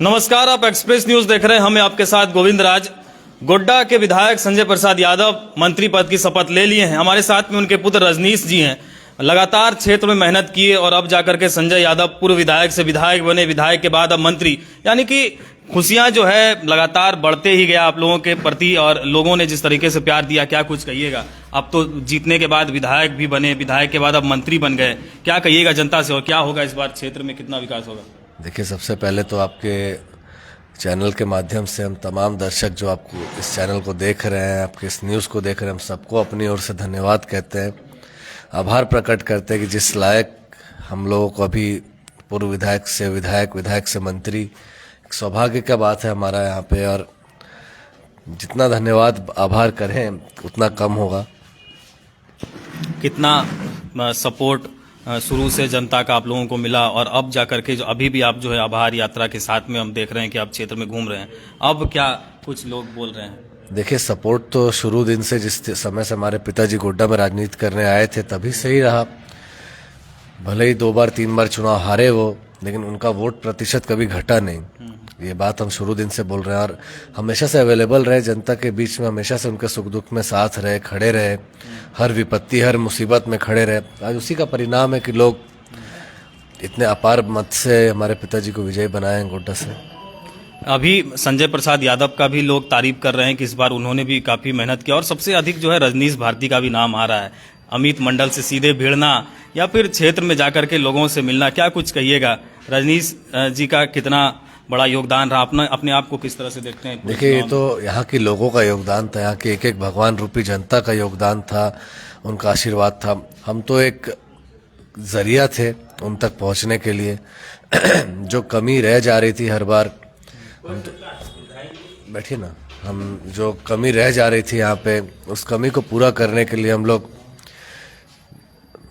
नमस्कार, आप express news देख रहे हैं। हमें आपके साथ गोविंद राज। गोड्डा के विधायक संजय प्रसाद यादव मंत्री पद की शपथ ले लिए हैं। हमारे साथ में उनके पुत्र रजनीश जी हैं। लगातार क्षेत्र में मेहनत किए और अब जाकर के संजय यादव पूर्व विधायक से विधायक बने, विधायक के बाद अब मंत्री, यानी कि खुशियां जो है लगातार बढ़ते ही गया आप लोगों के प्रति और लोगों ने जिस तरीके से प्यार दिया, क्या कुछ कहिएगा? अब तो जीतने के बाद विधायक भी बने, विधायक के बाद अब मंत्री बन गए, क्या कहिएगा जनता से और क्या होगा इस बार क्षेत्र में, कितना विकास होगा? देखिए, सबसे पहले तो आपके चैनल के माध्यम से हम तमाम दर्शक जो आपको इस चैनल को देख रहे हैं, आपके इस न्यूज़ को देख रहे हैं, हम सबको अपनी ओर से धन्यवाद कहते हैं, आभार प्रकट करते हैं कि जिस लायक हम लोगों को अभी पूर्व विधायक से विधायक, विधायक से मंत्री, एक सौभाग्य का बात है हमारा यहाँ पे। और जितना धन्यवाद आभार करें उतना कम होगा। कितना सपोर्ट शुरू से जनता का आप लोगों को मिला और अब जाकर के जो अभी भी आप जो है आभार यात्रा के साथ में हम देख रहे हैं कि आप क्षेत्र में घूम रहे हैं, अब क्या कुछ लोग बोल रहे हैं? देखिए, सपोर्ट तो शुरू दिन से, जिस समय से हमारे पिताजी गोड्डा में राजनीति करने आए थे तभी से ही रहा। भले ही 2 बार 3 बार चुनाव हारे वो, लेकिन उनका वोट प्रतिशत कभी घटा नहीं। ये बात हम शुरू दिन से बोल रहे हैं और हमेशा से अवेलेबल रहे जनता के बीच में, हमेशा से उनके सुख दुख में साथ रहे, खड़े रहे, हर विपत्ति हर मुसीबत में खड़े रहे। आज उसी का परिणाम है कि लोग इतने अपार मत से हमारे पिताजी को विजयी बनाए हैं गोड्डा से। अभी संजय प्रसाद यादव का भी लोग तारीफ कर रहे हैं कि इस बार उन्होंने भी काफी मेहनत की और सबसे अधिक जो है रजनीश भारती का भी नाम आ रहा है। अमित मंडल से सीधे भिड़ना या फिर क्षेत्र में जाकर के लोगों से मिलना, क्या कुछ कहिएगा? रजनीश जी का कितना बड़ा योगदान रहा, अपने आप को किस तरह से देखते हैं? देखिए, ये तो यहाँ के लोगों का योगदान था, यहाँ के एक एक भगवान रूपी जनता का योगदान था, उनका आशीर्वाद था। हम तो एक जरिया थे उन तक पहुँचने के लिए। जो कमी रह जा रही थी हर बार, हम तो बैठिए ना, हम जो कमी रह जा रही थी यहाँ पे, उस कमी को पूरा करने के लिए हम लोग,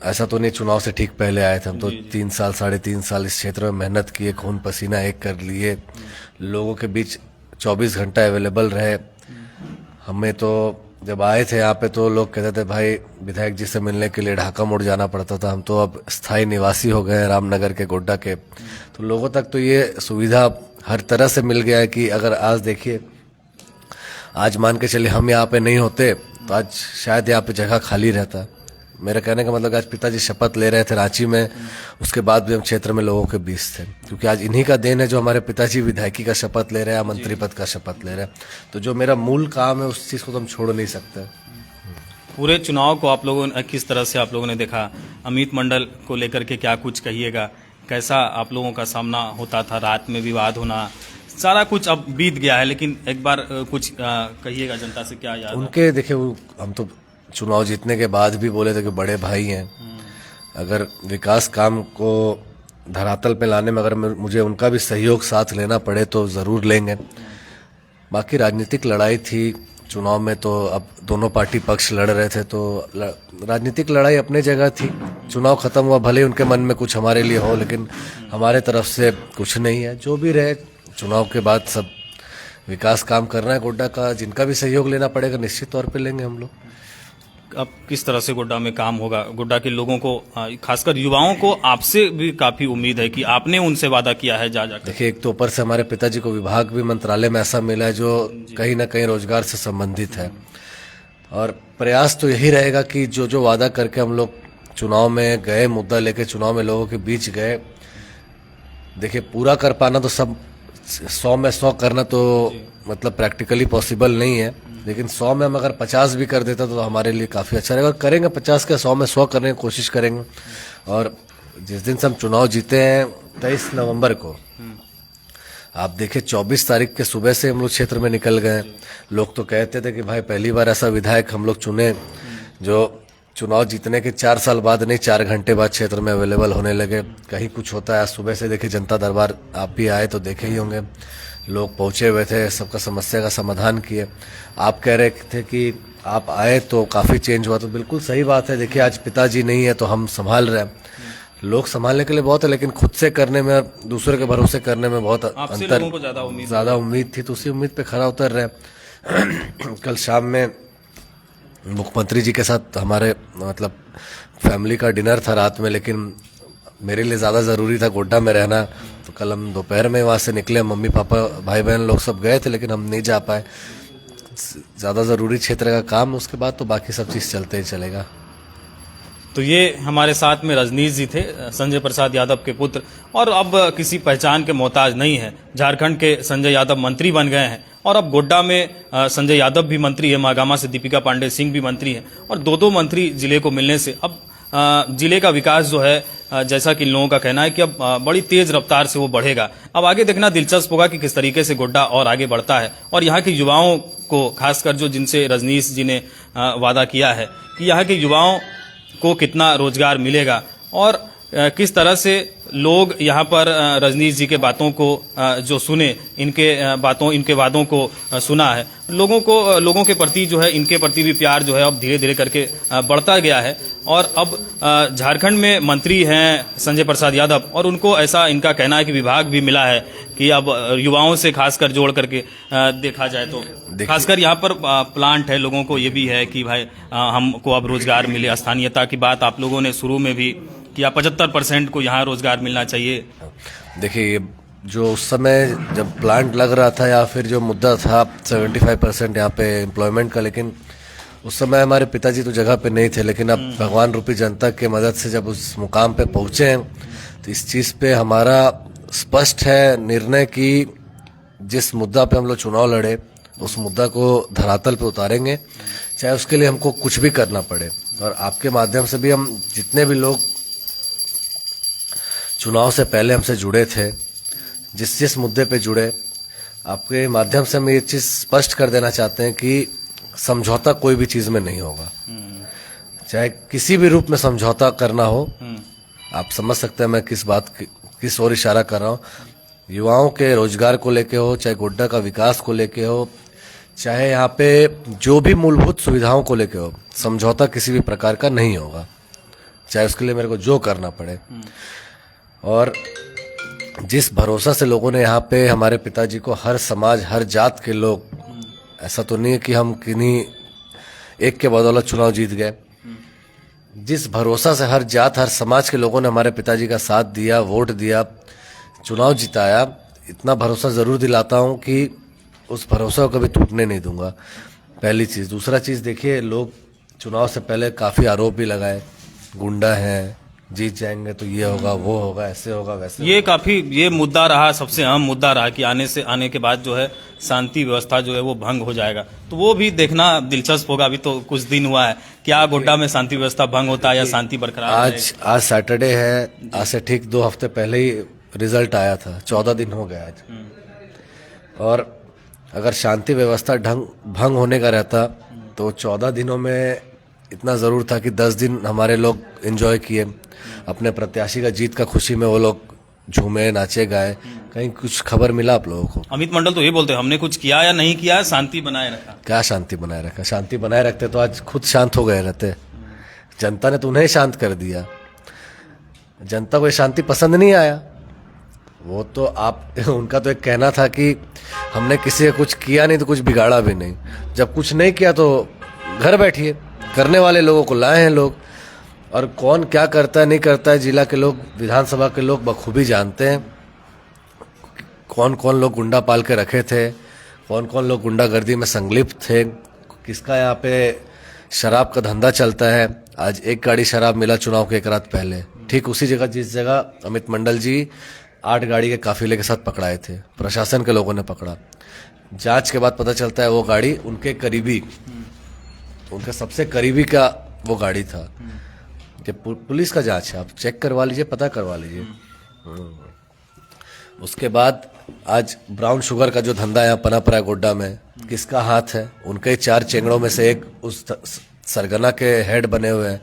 ऐसा तो नहीं चुनाव से ठीक पहले आए थे, हम तो 3 साल 3.5 साल इस क्षेत्र में मेहनत किए, खून पसीना एक कर लिए, लोगों के बीच 24 घंटा अवेलेबल रहे। हमें तो जब आए थे यहाँ पे तो लोग कहते थे भाई विधायक जी से मिलने के लिए ढाका मोड़ जाना पड़ता था। हम तो अब स्थायी निवासी हो गए हैं रामनगर के, गोड्डा के, तो लोगों तक तो ये सुविधा हर तरह से मिल गया है कि अगर आज देखिए, आज मान के चलिए हम यहाँ पे नहीं होते तो आज शायद यहाँ पे जगह खाली रहता। मेरा कहने का मतलब आज पिताजी शपथ ले रहे थे रांची में, उसके बाद भी हम क्षेत्र में लोगों के बीच थे, क्योंकि आज इन्हीं का देन है जो हमारे पिताजी विधायकी का शपथ ले रहे हैं, मंत्री पद का शपथ ले रहे हैं। तो जो मेरा मूल काम है उस चीज़ को तो हम छोड़ नहीं सकते। पूरे चुनाव को आप लोगों ने किस तरह से आप लोगों ने देखा? अमित मंडल को लेकर के क्या कुछ कहिएगा? कैसा आप लोगों का सामना होता था? रात में विवाद होना, सारा कुछ अब बीत गया है, लेकिन एक बार कुछ कहिएगा जनता से, क्या याद? उनके देखिए, हम तो चुनाव जीतने के बाद भी बोले थे कि बड़े भाई हैं, अगर विकास काम को धरातल पे लाने में अगर मुझे उनका भी सहयोग साथ लेना पड़े तो ज़रूर लेंगे। बाकी राजनीतिक लड़ाई थी चुनाव में, तो अब दोनों पार्टी पक्ष लड़ रहे थे, तो राजनीतिक लड़ाई अपने जगह थी। चुनाव खत्म हुआ, भले उनके मन में कुछ हमारे लिए हो, लेकिन हमारे तरफ से कुछ नहीं है। जो भी रहे, चुनाव के बाद सब विकास काम करना है गोड्डा का, जिनका भी सहयोग लेना पड़ेगा निश्चित तौर पे लेंगे हम लोग। अब किस तरह से गोड्डा में काम होगा? गोड्डा के लोगों को, खासकर युवाओं को आपसे भी काफी उम्मीद है कि आपने उनसे वादा किया है जा जाकर। देखिए, एक तो ऊपर से हमारे पिताजी को विभाग भी मंत्रालय में ऐसा मिला है जो कहीं ना कहीं रोजगार से संबंधित है, और प्रयास तो यही रहेगा कि जो जो वादा करके हम लोग चुनाव में गए, मुद्दा लेके चुनाव में लोगों के बीच गए, देखिए पूरा कर पाना तो सब 100 में 100 करना तो मतलब प्रैक्टिकली पॉसिबल नहीं है, लेकिन 100 में हम अगर 50 भी कर देता तो हमारे लिए काफ़ी अच्छा रहेगा। करेंगे 50 के 100 में 100 करने की कोशिश करेंगे। और जिस दिन से हम चुनाव जीते हैं 23 नवंबर को, आप देखिए 24 तारीख के सुबह से हम लोग क्षेत्र में निकल गए। लोग तो कहते थे कि भाई पहली बार ऐसा विधायक हम लोग चुने जो चुनाव जीतने के 4 साल बाद नहीं, 4 घंटे बाद क्षेत्र में अवेलेबल होने लगे। कहीं कुछ होता है। आज सुबह से देखिए जनता दरबार आप भी आए तो देखे ही होंगे, लोग पहुंचे हुए थे, सबका समस्या का समाधान किए। आप कह रहे थे कि आप आए तो काफ़ी चेंज हुआ, तो बिल्कुल सही बात है। देखिए, आज पिताजी नहीं है तो हम संभाल रहे हैं। लोग संभालने के लिए बहुत है, लेकिन खुद से करने में, दूसरे के भरोसे करने में बहुत अंतर, ज़्यादा उम्मीद थी, तो उसी उम्मीद पे खरा उतर रहे। कल शाम में मुख्यमंत्री जी के साथ हमारे मतलब फैमिली का डिनर था रात में, लेकिन मेरे लिए ज़्यादा ज़रूरी था गोड्डा में रहना, तो कल हम दोपहर में वहाँ से निकले, मम्मी पापा भाई बहन लोग सब गए थे, लेकिन हम नहीं जा पाए, ज़्यादा ज़रूरी क्षेत्र का काम, उसके बाद तो बाकी सब चीज़ चलते ही चलेगा। तो ये हमारे साथ में रजनीश जी थे, संजय प्रसाद यादव के पुत्र, और अब किसी पहचान के मोहताज नहीं है। झारखंड के संजय यादव मंत्री बन गए हैं और अब गोड्डा में संजय यादव भी मंत्री है, महागामा से दीपिका पांडे सिंह भी मंत्री है, और दो मंत्री जिले को मिलने से अब जिले का विकास जो है, जैसा कि इन लोगों का कहना है कि अब बड़ी तेज रफ्तार से वो बढ़ेगा। अब आगे देखना दिलचस्प होगा कि किस तरीके से गोड्डा और आगे बढ़ता है, और यहाँ के युवाओं को, खासकर जो जिनसे रजनीश जी ने वादा किया है कि यहाँ के युवाओं को कितना रोजगार मिलेगा, और किस तरह से लोग यहाँ पर रजनीश जी के बातों को जो सुने, इनके वादों को सुना है, लोगों के प्रति जो है, इनके प्रति भी प्यार जो है अब धीरे धीरे करके बढ़ता गया है। और अब झारखंड में मंत्री हैं संजय प्रसाद यादव, और उनको ऐसा इनका कहना है कि विभाग भी मिला है कि अब युवाओं से खासकर जोड़ करके देखा जाए तो खासकर यहाँ पर प्लांट है, लोगों को ये भी है कि भाई हमको अब रोजगार मिले। स्थानीयता की बात आप लोगों ने शुरू में भी किया, 75% को यहाँ रोजगार मिलना चाहिए। देखिए, जो उस समय जब प्लांट लग रहा था या फिर जो मुद्दा था 75% यहाँ पे एम्प्लॉयमेंट का, लेकिन उस समय हमारे पिताजी तो जगह पे नहीं थे, लेकिन अब भगवान रूपी जनता के मदद से जब उस मुकाम पे पहुंचे हैं, तो इस चीज़ पे हमारा स्पष्ट है निर्णय कि जिस मुद्दा पे हम लोग चुनाव लड़े, उस मुद्दा को धरातल पे उतारेंगे, चाहे उसके लिए हमको कुछ भी करना पड़े। और आपके माध्यम से भी हम जितने भी लोग चुनाव से पहले हमसे जुड़े थे, जिस मुद्दे पे जुड़े, आपके माध्यम से हम ये चीज़ स्पष्ट कर देना चाहते हैं कि समझौता कोई भी चीज़ में नहीं होगा, चाहे किसी भी रूप में समझौता करना हो। आप समझ सकते हैं मैं किस ओर इशारा कर रहा हूँ। युवाओं के रोजगार को लेके हो, चाहे गोड्डा का विकास को लेके हो, चाहे यहाँ पे जो भी मूलभूत सुविधाओं को लेके हो, समझौता किसी भी प्रकार का नहीं होगा, चाहे उसके लिए मेरे को जो करना पड़े। और जिस भरोसा से लोगों ने यहाँ पे हमारे पिताजी को, हर समाज हर जात के लोग, ऐसा तो नहीं है कि हम किन्हीं एक के बदौलत चुनाव जीत गए, जिस भरोसा से हर जात हर समाज के लोगों ने हमारे पिताजी का साथ दिया, वोट दिया, चुनाव जिताया, इतना भरोसा ज़रूर दिलाता हूँ कि उस भरोसा को कभी टूटने नहीं दूंगा, पहली चीज़। दूसरा चीज़, देखिए, लोग चुनाव से पहले काफ़ी आरोप भी लगाए, गुंडा हैं, जीत जाएंगे तो ये होगा, वो होगा, ऐसे होगा, वैसे ये मुद्दा रहा, सबसे अहम मुद्दा रहा कि आने के बाद जो है शांति व्यवस्था जो है वो भंग हो जाएगा। तो वो भी देखना दिलचस्प होगा। अभी तो कुछ दिन हुआ है, क्या गोड्डा में शांति व्यवस्था भंग होता है या शांति बरकरार? आज सैटरडे है, आज से ठीक 2 हफ्ते पहले ही रिजल्ट आया था, 14 दिन हो गया आज। और अगर शांति व्यवस्था भंग होने का रहता तो 14 दिनों में इतना ज़रूर था कि 10 दिन हमारे लोग एंजॉय किए, अपने प्रत्याशी का जीत का खुशी में वो लोग झूमे, नाचे, गाए। कहीं कुछ खबर मिला आप लोगों को? अमित मंडल तो ये बोलते हैं हमने कुछ किया या नहीं किया, शांति बनाए रखा। क्या शांति बनाए रखा? शांति बनाए रखते तो आज खुद शांत हो गए रहते। जनता ने तो उन्हें शांत कर दिया। जनता को ये शांति पसंद नहीं आया। वो तो उनका तो एक कहना था कि हमने किसी का कुछ किया नहीं तो कुछ बिगाड़ा भी नहीं। जब कुछ नहीं किया तो घर बैठिए, करने वाले लोगों को लाए हैं लोग। और कौन क्या करता है नहीं करता है, जिला के लोग, विधानसभा के लोग बखूबी जानते हैं। कौन कौन लोग गुंडा पाल के रखे थे, कौन कौन लोग गुंडागर्दी में संलिप्त थे, किसका यहाँ पे शराब का धंधा चलता है। आज एक गाड़ी शराब मिला चुनाव के एक रात पहले, ठीक उसी जगह जिस जगह अमित मंडल जी 8 गाड़ी के काफिले के साथ पकड़ाए थे, प्रशासन के लोगों ने पकड़ा। जांच के बाद पता चलता है वो गाड़ी उनके करीबी, उनके सबसे करीबी का वो गाड़ी था। कि पुलिस का जांच है, आप चेक करवा लीजिए, पता करवा लीजिए। उसके बाद आज ब्राउन शुगर का जो धंधा यहाँ पनप रहा है गोड्डा में, किसका हाथ है? उनके 4 चेंगड़ों में से एक उस सरगना के हेड बने हुए हैं।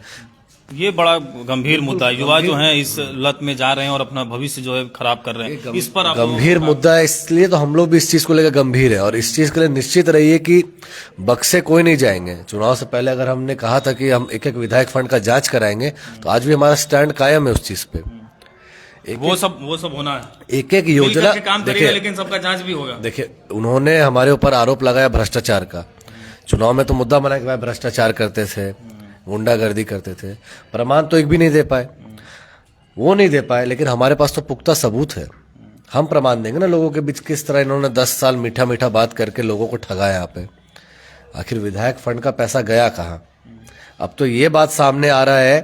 ये बड़ा गंभीर मुद्दा है। युवा जो हैं इस लत में जा रहे हैं और अपना भविष्य जो है खराब कर रहे हैं। इस पर गंभीर मुद्दा है, इसलिए तो हम लोग भी इस चीज को लेकर गंभीर है। और इस चीज के लिए निश्चित रहिए कि बक्से कोई नहीं जाएंगे। चुनाव से पहले अगर हमने कहा था कि हम एक विधायक फंड का जांच कराएंगे, तो आज भी हमारा स्टैंड कायम है उस चीज पे। वो सब होना है। एक योजना काम करेगा, लेकिन सबका जांच भी होगा। देखिए, उन्होंने हमारे ऊपर आरोप लगाया भ्रष्टाचार का। चुनाव में तो मुद्दा बना कि भाई भ्रष्टाचार करते थे, गुंडागर्दी करते थे। प्रमाण तो एक भी नहीं दे पाए, वो नहीं दे पाए, लेकिन हमारे पास तो पुख्ता सबूत है। हम प्रमाण देंगे ना लोगों के बीच किस तरह इन्होंने 10 साल मीठा मीठा बात करके लोगों को ठगा यहाँ पे। आखिर विधायक फंड का पैसा गया कहाँ? अब तो ये बात सामने आ रहा है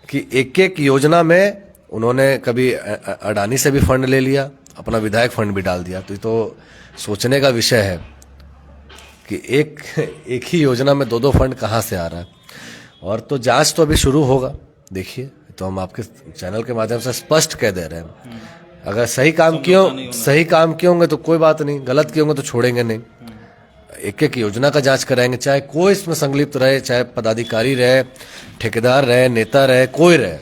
कि एक एक योजना में उन्होंने कभी अडानी से भी फंड ले लिया, अपना विधायक फंड भी डाल दिया। तो ये तो सोचने का विषय है कि एक ही योजना में दो फंड कहाँ से आ रहा है। और तो जांच तो अभी शुरू होगा, देखिए। तो हम आपके चैनल के माध्यम से स्पष्ट कह दे रहे हैं, अगर सही काम किए होंगे तो कोई बात नहीं, गलत किए होंगे तो छोड़ेंगे नहीं। एक एक योजना का जांच कराएंगे, चाहे कोई इसमें संलिप्त रहे, चाहे पदाधिकारी रहे, ठेकेदार रहे, नेता रहे, कोई रहे,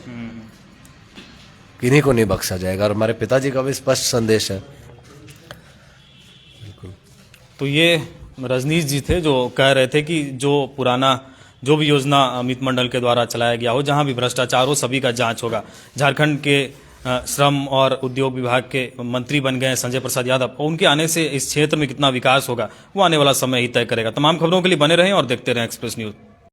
किन्हीं को नहीं बख्शा जाएगा। और हमारे पिताजी का भी स्पष्ट संदेश है। तो ये रजनीश जी थे जो कह रहे थे कि जो पुराना जो भी योजना अमित मंडल के द्वारा चलाया गया हो, जहां भी भ्रष्टाचार हो, सभी का जांच होगा। झारखंड के श्रम और उद्योग विभाग के मंत्री बन गए हैं संजय प्रसाद यादव, और उनके आने से इस क्षेत्र में कितना विकास होगा वो आने वाला समय ही तय करेगा। तमाम खबरों के लिए बने रहें और देखते रहें एक्सप्रेस न्यूज।